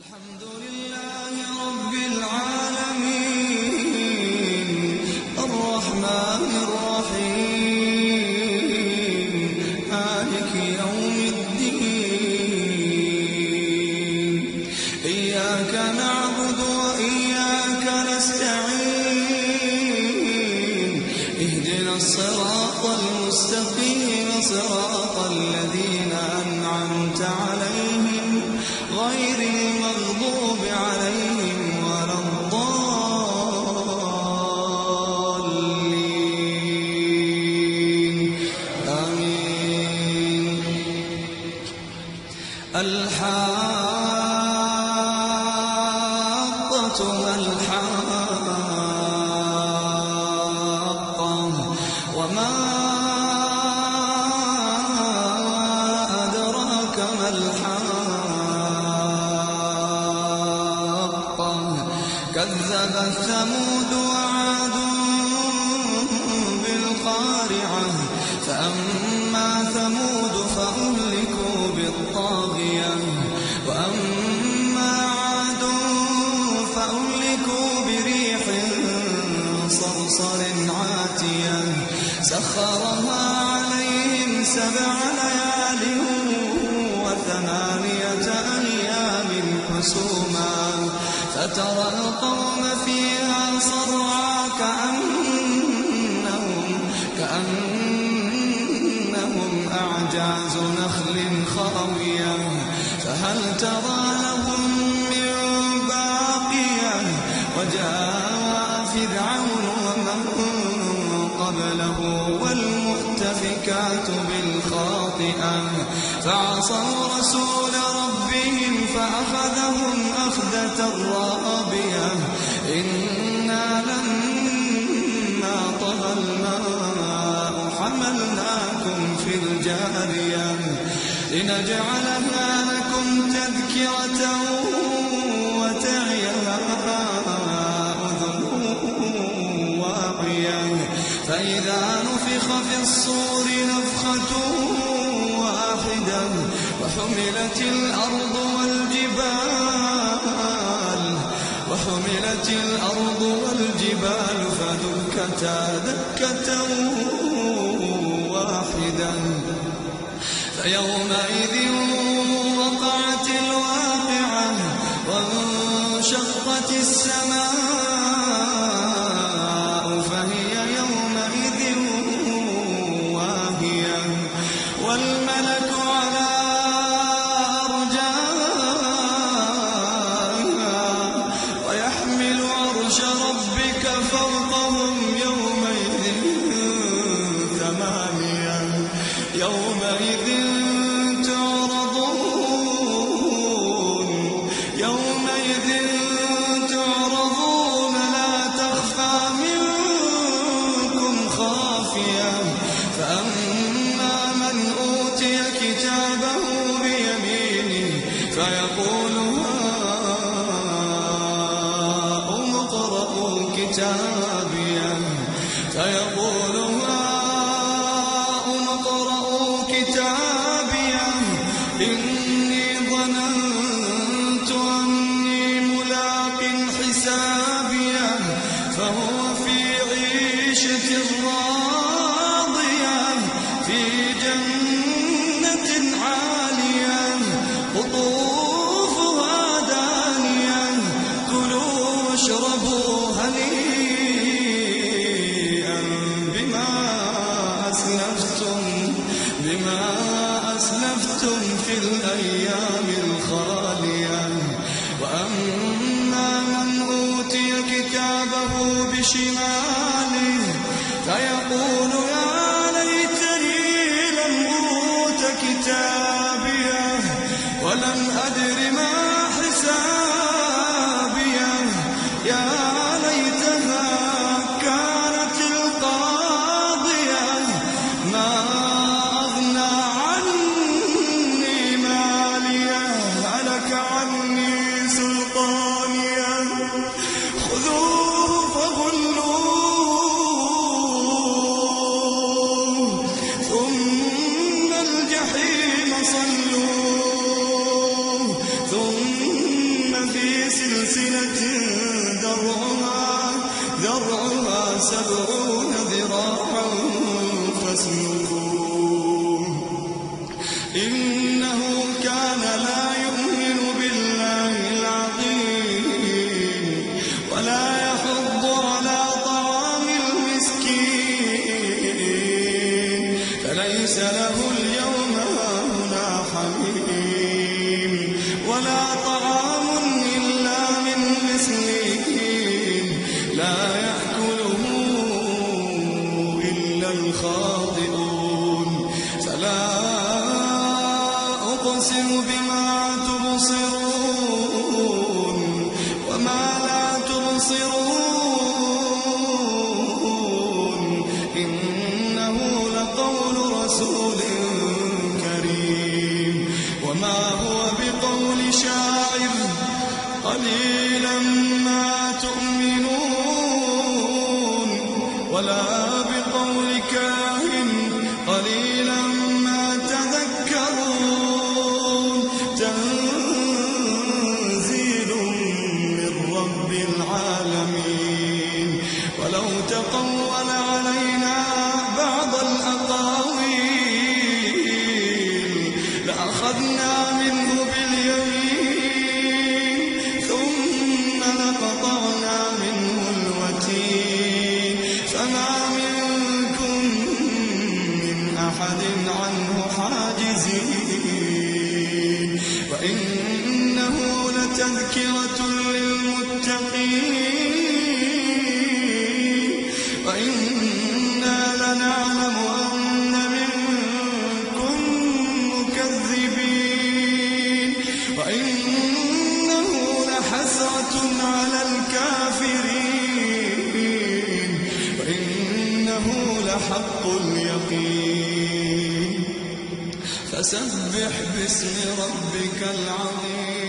الحمد لله رب العالمين الرحمن الرحيم مالك يوم الدين إياك نعبد وإياك نستعين اهدنا الصراط المستقيم صراط الذين أنعمت عليهم غير المغضوب عليهم ولا الضالين آمين. الحاقة ما الحاقة وما أدراك ما الحاقة كذبت ثمود وعاد بالقارعة فأما ثمود فأهلكوا بالطاغية وأما عاد فأهلكوا بريح صرصر عاتية سخرها عليهم 7 ليال و8 أيام حسوما فترى القوم فيها صرعى كأنهم أعجاز نخل خاوية فهل ترى لهم من باقية وجاء فرعون ومن قبله والمؤتفكات بالخاطئة فعصوا رسول ربهم فأخذهم أخذة رابية إنا لما طغى الماء حملناكم في الجارية لنجعلها لكم تذكرة وتعيها أذن واعية فإذا نفخ في الصور نفخة واحدة وحملت الأرض والجبال فدكتا دكة واحدة فيومئذ وقعت الواقعة وانشقت السماء فهي يومئذ واهية والملك على أرجائها ويحمل عرش ربك فوقهم يومئذ 8 يومئذ تعرضون لا تخفى منكم خافية فأما من أوتي كتابه بيمينه فيقول هاؤم اقرءوا كتابيه إني ظننت أني ملاق حسابيه فهو في عيشة راضية في جنة عالية قطوفها دانية كلوا واشربوا هنيئا بما أسلفتم في الأيام الخالية وأما من أوتي كتابه بشماله فيقول يا ليتني لم أوت كتابيه ولم أدر ما حسابيه يا ليتها كانت القاضية ما أغنى عني ماليه هلك عني سلطانيه خذوه فغلوه ثم الجحيم صلوه ثم 70 ذراعا فاسلكوه إنه كان لا يؤمن بالله العظيم ولا يحض على طعام المسكين فليس له اليوم هاهنا حميم ولا طعام إلا من غسلين لا يأكله إلا الخاطئون فلا أقسم بما تبصرون وما لا تبصرون إنه لقول رسول كريم وما هو بقول شاعر قليلا ما تؤمنون ولا بقول كاهن قليلا ما تذكرون تنزيل من رب العالمين ولو تقول علينا بعض الأقاويل لأخذنا منه باليمين ثم لقطعنا منه الوتين فما منكم من أحد عنه حاجزين وإنه لتذكرة للمتقين وإنا لنعلم أن منكم مكذبين وإنه لحسرة على الكافرين وإنه لحق اليقين فسبح باسم ربك العظيم